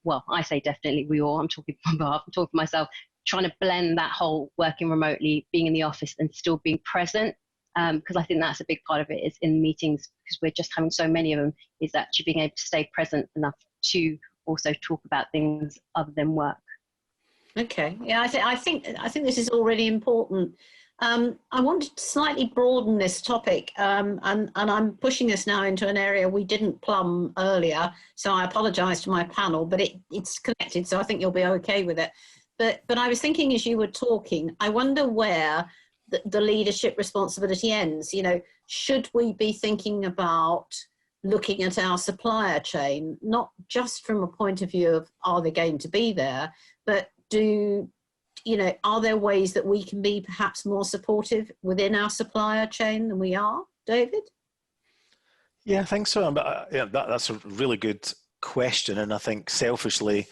S5: well, I say definitely, we all, I'm talking on behalf, I'm talking for myself, trying to blend that whole working remotely, being in the office and still being present, because I think that's a big part of it is in meetings, because we're just having so many of them, is actually being able to stay present enough to also talk about things other than work.
S2: Okay, yeah, I think this is all really important. I wanted to slightly broaden this topic, and I'm pushing us now into an area we didn't plumb earlier, so I apologise to my panel, but it's connected, so I think you'll be okay with it. But I was thinking as you were talking, I wonder where the leadership responsibility ends. You know, should we be thinking about looking at our supplier chain, not just from a point of view of are they going to be there, but are there ways that we can be perhaps more supportive within our supplier chain than we are, David?
S3: Yeah, I think so. But that's a really good question. And I think selfishly,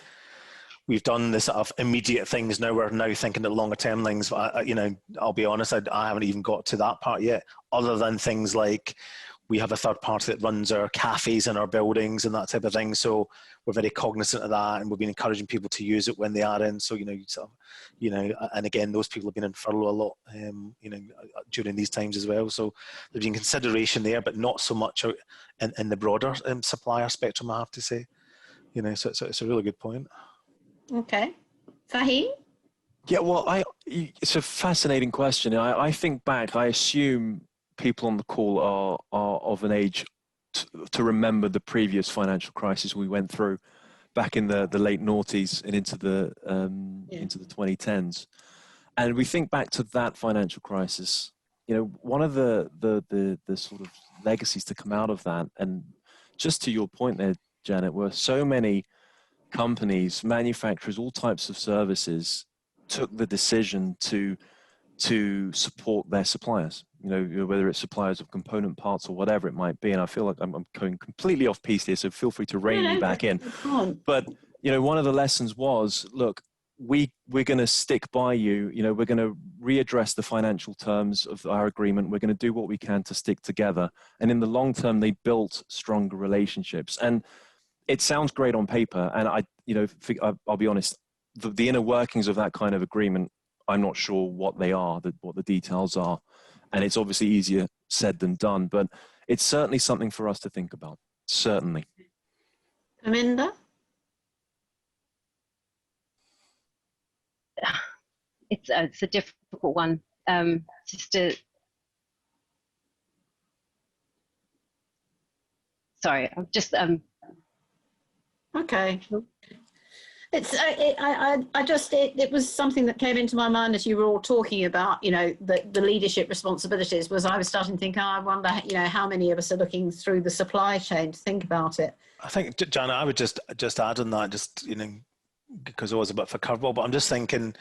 S3: we've done this sort of immediate things. Now we're now thinking of longer term things. I'll be honest, I haven't even got to that part yet, other than things like we have a third party that runs our cafes in our buildings and that type of thing. So we're very cognizant of that, and we've been encouraging people to use it when they are in. So, and again, those people have been in furlough a lot, during these times as well. So there's been consideration there, but not so much out in the broader supplier spectrum, I have to say. So it's a really good point.
S2: Okay. Fakhim?
S4: Yeah, well, it's a fascinating question. I think back, I assume people on the call are of an age to remember the previous financial crisis we went through back in the late noughties and into the 2010s. And we think back to that financial crisis. You know, one of the sort of legacies to come out of that, and just to your point there, Janet, were so many companies, manufacturers, all types of services took the decision to support their suppliers. You know, whether it's suppliers of component parts or whatever it might be. And I feel like I'm going completely off piece here, so feel free to rein me back in. But you know, one of the lessons was, look, we're going to stick by you. You know, we're going to readdress the financial terms of our agreement. We're going to do what we can to stick together. And in the long term, they built stronger relationships. And it sounds great on paper. And I'll be honest, the inner workings of that kind of agreement, I'm not sure what they are, what the details are. And it's obviously easier said than done, but it's certainly something for us to think about. Certainly.
S2: Perminder?
S5: It's a difficult one. Sorry, I'm just
S2: Okay. It's it was something that came into my mind as you were all talking about, you know, the leadership responsibilities. Was I was starting to think, I wonder, you know, how many of us are looking through the supply chain to think about it.
S3: I think, Jana, I would just add on that, just, you know, because it was a bit of a curveball, but I'm just thinking,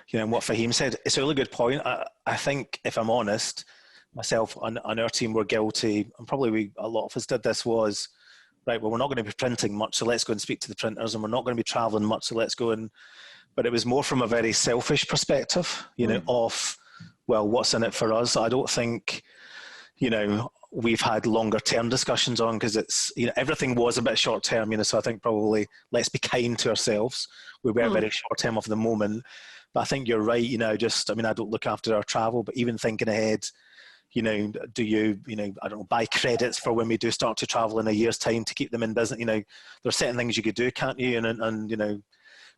S3: you know, what Fakhim said, it's a really good point. I think, if I'm honest, myself and our team were guilty, and probably a lot of us did this, was, right, well, we're not going to be printing much, so let's go and speak to the printers, and we're not going to be traveling much, so let's go and, but it was more from a very selfish perspective, you know, of, well, what's in it for us? I don't think, you know, we've had longer term discussions on, because it's, you know, everything was a bit short term, you know, so I think probably let's be kind to ourselves. We were very short term of the moment, but I think you're right, you know, just, I mean, I don't look after our travel, but even thinking ahead, you know, do you know, I don't know, buy credits for when we do start to travel in a year's time to keep them in business? You know, there's certain things you could do, can't you? And you know,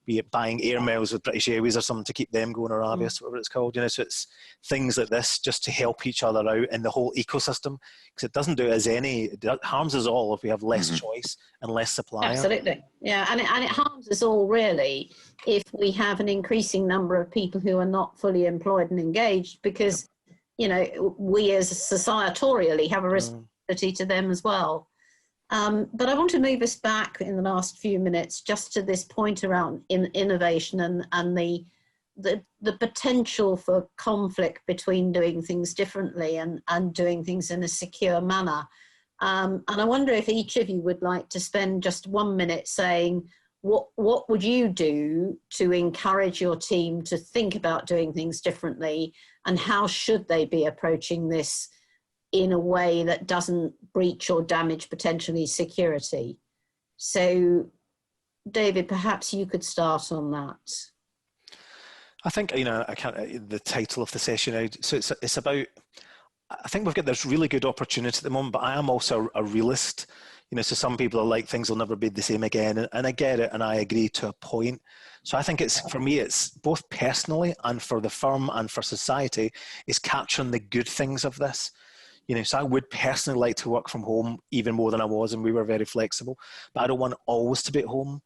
S3: be it buying air miles with British Airways or something to keep them going, or Avios, whatever it's called, you know, so it's things like this just to help each other out in the whole ecosystem, because it doesn't do us it harms us all if we have less choice and less supply.
S2: Absolutely. Yeah, and it harms us all, really, if we have an increasing number of people who are not fully employed and engaged, because you know, we as societorially have a responsibility to them as well. But I want to move us back in the last few minutes just to this point around innovation and the potential for conflict between doing things differently and doing things in a secure manner. And I wonder if each of you would like to spend just 1 minute saying, what would you do to encourage your team to think about doing things differently, and how should they be approaching this in a way that doesn't breach or damage potentially security? So, David, perhaps you could start on that.
S3: I think, you know, the title of the session, so it's about, I think we've got this really good opportunity at the moment, but I am also a realist. You know, so some people are like, things will never be the same again. And I get it, and I agree to a point. So I think for me, it's both personally and for the firm and for society, is capturing the good things of this. You know, so I would personally like to work from home even more than I was, and we were very flexible, but I don't want always to be at home,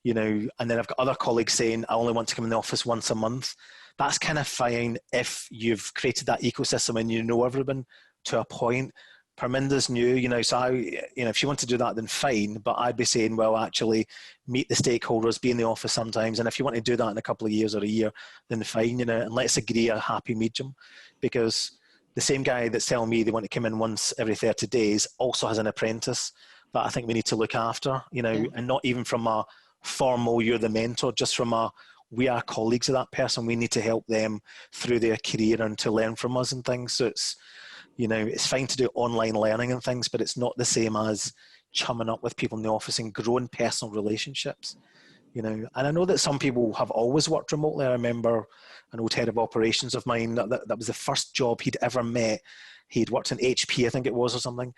S3: you know. And then I've got other colleagues saying, I only want to come in the office once a month. That's kind of fine if you've created that ecosystem and you know everyone to a point. Perminder's new, you know, so if you want to do that, then fine. But I'd be saying, well, actually meet the stakeholders, be in the office sometimes. And if you want to do that in a couple of years or a year, then fine, you know, and let's agree a happy medium. Because the same guy that's telling me they want to come in once every 30 days also has an apprentice that I think we need to look after, you know, and not even from a formal, you're the mentor, just from we are colleagues of that person. We need to help them through their career and to learn from us and things. So it's, you know, it's fine to do online learning and things, but it's not the same as chumming up with people in the office and growing personal relationships, you know. And I know that some people have always worked remotely. I remember an old head of operations of mine, that was the first job he'd ever met. He'd worked in HP, I think it was, or something.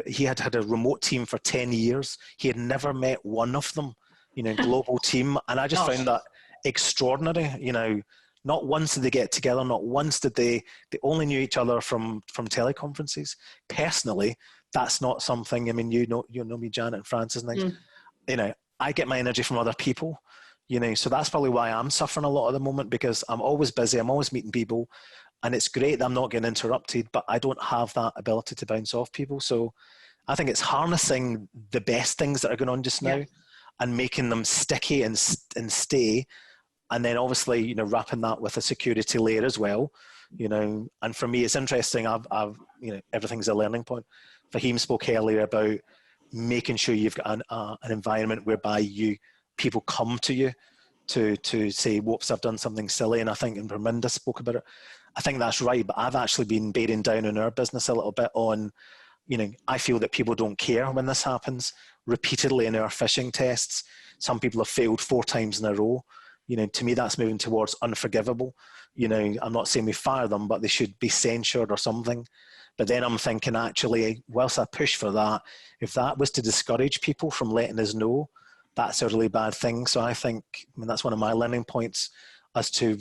S3: He had had a remote team for 10 years. He had never met one of them, you know, global team. And I just found that extraordinary, you know. Not once did they get together, not once did they only knew each other from teleconferences. Personally, that's not something, I mean, you know me, Janet and Francis, and things. You know, I get my energy from other people, you know, so that's probably why I'm suffering a lot at the moment, because I'm always busy, I'm always meeting people, and it's great that I'm not getting interrupted, but I don't have that ability to bounce off people. So I think it's harnessing the best things that are going on just now, and making them sticky and stay. And then obviously, you know, wrapping that with a security layer as well, you know. And for me, it's interesting. I've you know, everything's a learning point. Fakhim spoke earlier about making sure you've got an environment whereby people come to you to say, whoops, I've done something silly. And I think, and Perminder spoke about it, I think that's right. But I've actually been bearing down in our business a little bit on, you know, I feel that people don't care when this happens. Repeatedly in our phishing tests, some people have failed 4 times in a row. You know, to me, that's moving towards unforgivable. You know, I'm not saying we fire them, but they should be censured or something. But then I'm thinking, actually, whilst I push for that, if that was to discourage people from letting us know, that's a really bad thing. So I think, I mean, that's one of my learning points as to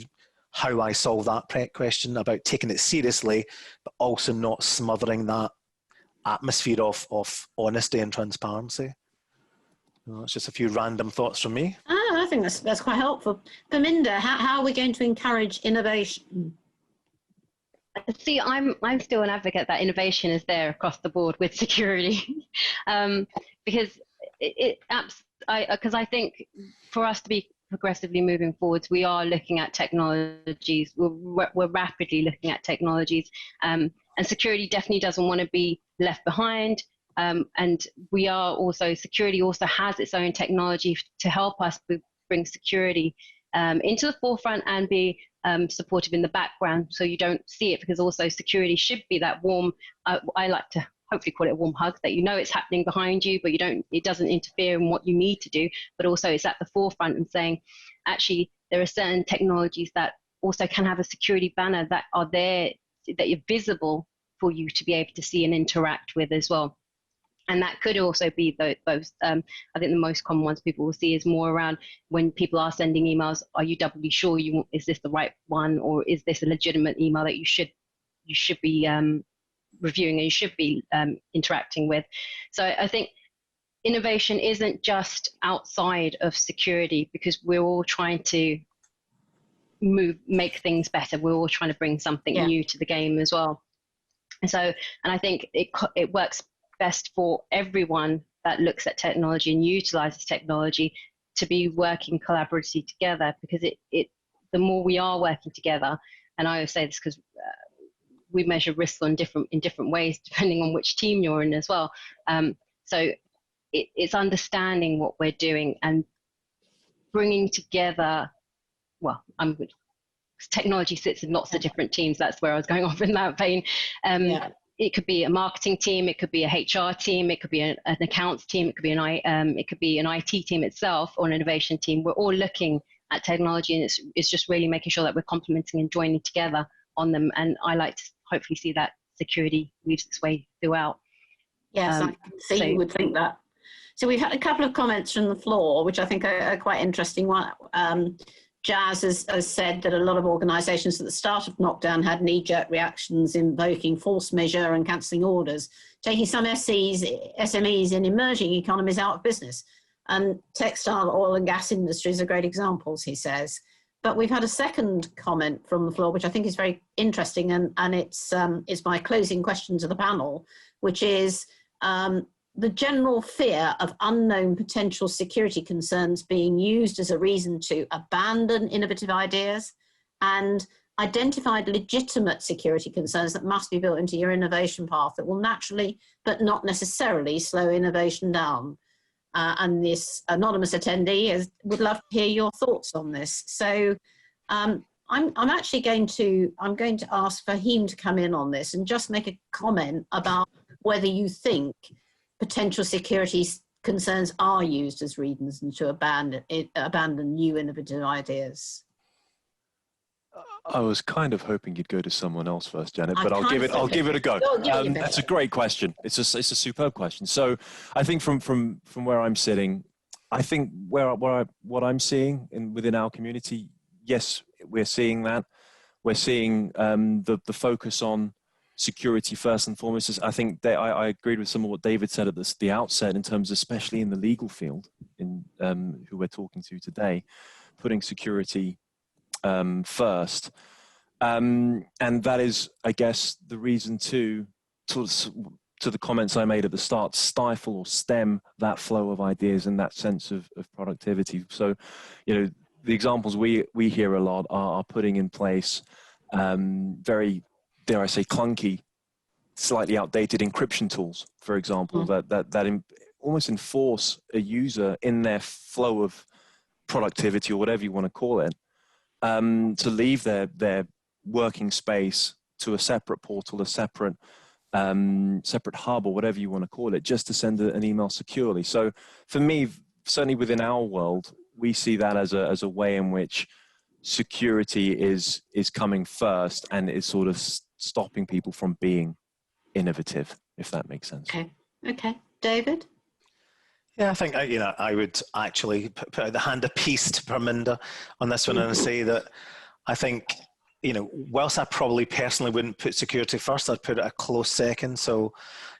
S3: how I solve that question about taking it seriously, but also not smothering that atmosphere of honesty and transparency. It's just a few random thoughts from me.
S2: I think that's quite helpful. Perminder, how are we going to encourage innovation?
S5: See, I'm still an advocate that innovation is there across the board with security, because I think for us to be progressively moving forwards, we are looking at technologies. We're rapidly looking at technologies, and security definitely doesn't want to be left behind. And we are also, security also has its own technology to help us bring security into the forefront and be supportive in the background, so you don't see it, because also security should be that warm, I like to hopefully call it a warm hug, that you know it's happening behind you, but it doesn't interfere in what you need to do, but also it's at the forefront and saying, actually, there are certain technologies that also can have a security banner that are there, that you're visible for you to be able to see and interact with as well. And that could also be those, I think the most common ones people will see is more around when people are sending emails, are you doubly sure is this the right one, or is this a legitimate email that you should be reviewing and you should be interacting with. So I think innovation isn't just outside of security, because we're all trying to make things better. We're all trying to bring something new to the game as well. And I think it works best for everyone that looks at technology and utilizes technology to be working collaboratively together, because the more we are working together, and I always say this because we measure risk in different ways depending on which team you're in as well. So it's understanding what we're doing and bringing together. Well, technology sits in lots of different teams. That's where I was going off in that vein. It could be a marketing team, it could be a HR team, it could be an accounts team, it could be an IT team itself, or an innovation team. We're all looking at technology, and it's just really making sure that we're complementing and joining together on them. And I like to hopefully see that security weaves its way throughout.
S2: Yes, I can see you would think that. So we've had a couple of comments from the floor, which I think are quite interesting. One, Jazz has said that a lot of organisations at the start of knockdown had knee-jerk reactions invoking force measure and cancelling orders, taking some SMEs in emerging economies out of business. And textile, oil and gas industries are great examples, he says. But we've had a second comment from the floor, which I think is very interesting, and it's my closing question to the panel, which is the general fear of unknown potential security concerns being used as a reason to abandon innovative ideas, and identified legitimate security concerns that must be built into your innovation path that will naturally, but not necessarily, slow innovation down. And this anonymous attendee would love to hear your thoughts on this. So I'm actually going to ask Fakhim to come in on this and just make a comment about whether you think potential security concerns are used as reasons to abandon new innovative ideas.
S4: I was kind of hoping you'd go to someone else first, Janet, but I'll give it a go. That's a great question. It's a superb question. So I think from where I'm sitting, I think what I'm seeing within our community, yes, we're seeing that. We're seeing the focus on security first and foremost. I think I agreed with some of what David said at the outset in terms, especially in the legal field. who we're talking to today, putting security first. And that is, I guess, the reason to the comments I made at the start, stifle or stem that flow of ideas and that sense of productivity. So, the examples we hear a lot are putting in place very, dare I say, clunky, slightly outdated encryption tools, for example, that almost enforce a user in their flow of productivity, or whatever you want to call it, to leave their working space to a separate portal, a separate hub, or whatever you want to call it, just to send an email securely. So for me, certainly within our world, we see that as a way in which security is coming first and is sort of stopping people from being innovative, if that makes sense.
S2: Okay. David?
S3: Yeah, I think I would actually put out the hand of peace to Perminder on this one and say that I think, whilst I probably personally wouldn't put security first, I'd put it a close second. So,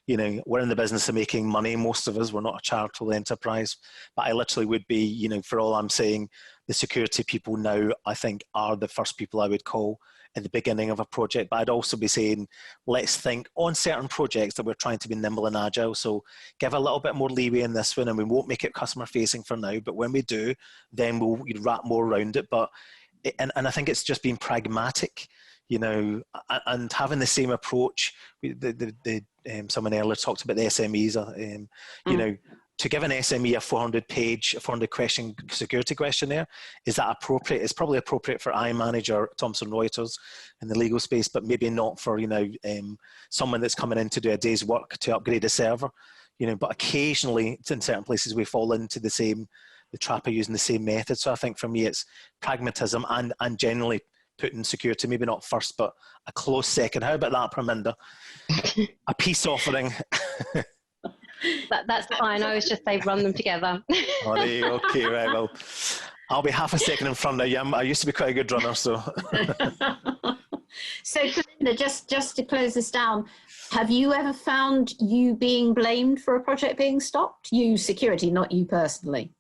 S3: we're in the business of making money, most of us. We're not a charitable enterprise, but I literally would be, for all I'm saying, the security people now, I think, are the first people I would call at the beginning of a project. But I'd also be saying, let's think on certain projects that we're trying to be nimble and agile. So give a little bit more leeway in this one, and we won't make it customer facing for now. But when we do, then we'll wrap more around it. But and I think it's just being pragmatic, and having the same approach. Someone earlier talked about the SMEs, to give an SME a 400 question security questionnaire, is that appropriate? It's probably appropriate for iManager, Thomson Reuters in the legal space, but maybe not for, someone that's coming in to do a day's work to upgrade a server, but occasionally in certain places we fall into the trap of using the same method. So I think for me, it's pragmatism and generally putting security, maybe not first, but a close second. How about that, Perminder? A peace offering.
S5: That's fine. I was just saying, run them together.
S3: Okay, right. Well, I'll be half a second in front of you. I used to be quite a good runner, so.
S2: So, Perminder, just to close this down, have you ever found you being blamed for a project being stopped? You security, not you personally.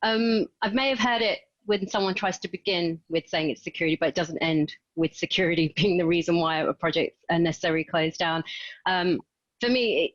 S5: I may have heard it when someone tries to begin with saying it's security, but it doesn't end with security being the reason why a project necessarily closed down. For me,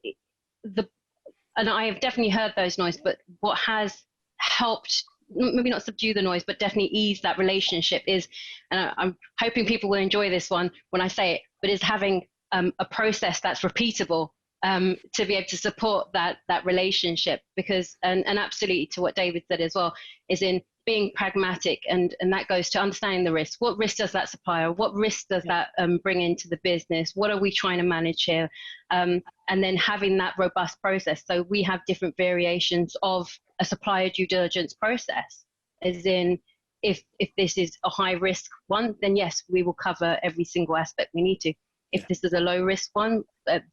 S5: and I have definitely heard those noises, but what has helped, maybe not subdue the noise, but definitely ease that relationship is, and I'm hoping people will enjoy this one when I say it, but is having a process that's repeatable to be able to support that relationship. Because, and absolutely to what David said as well, is in being pragmatic, and that goes to understanding the risk. What risk does that supplier, what risk does that bring into the business? What are we trying to manage here? And then having that robust process. So we have different variations of a supplier due diligence process, as in, if this is a high risk one, then yes, we will cover every single aspect we need to. If this is a low risk one,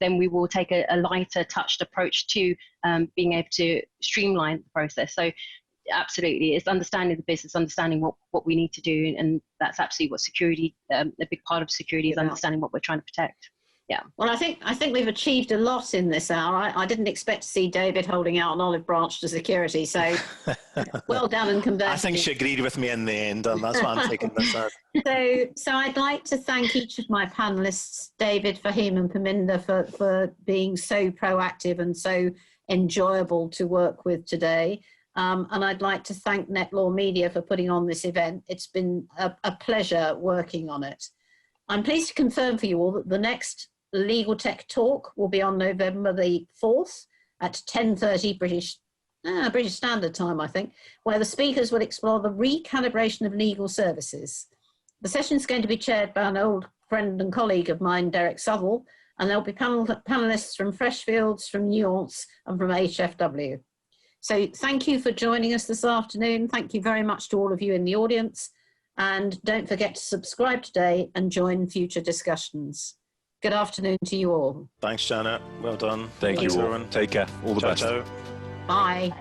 S5: then we will take a lighter touched approach to being able to streamline the process. So absolutely, it's understanding the business, understanding what we need to do, and that's absolutely what security, a big part of security is understanding what we're trying to protect. Yeah.
S2: Well, I think we've achieved a lot in this hour. I didn't expect to see David holding out an olive branch to security, so well done and conversing.
S3: I think she agreed with me in the end, and that's why I'm taking this as.
S2: So I'd like to thank each of my panellists, David, Fakhim and Perminder, for being so proactive and so enjoyable to work with today. And I'd like to thank NetLaw Media for putting on this event. It's been a pleasure working on it. I'm pleased to confirm for you all that the next LegalTech talk will be on November the 4th at 10:30 British Standard Time, I think, where the speakers will explore the recalibration of legal services. The session is going to be chaired by an old friend and colleague of mine, Derek Southall, and there'll be panelists from Freshfields, from Nuance, and from HFW. So thank you for joining us this afternoon. Thank you very much to all of you in the audience. And don't forget to subscribe today and join future discussions. Good afternoon to you all.
S3: Thanks, Janet. Well done.
S4: Thank you all. Everyone. Take care. All the best.
S3: Ciao.
S2: Bye.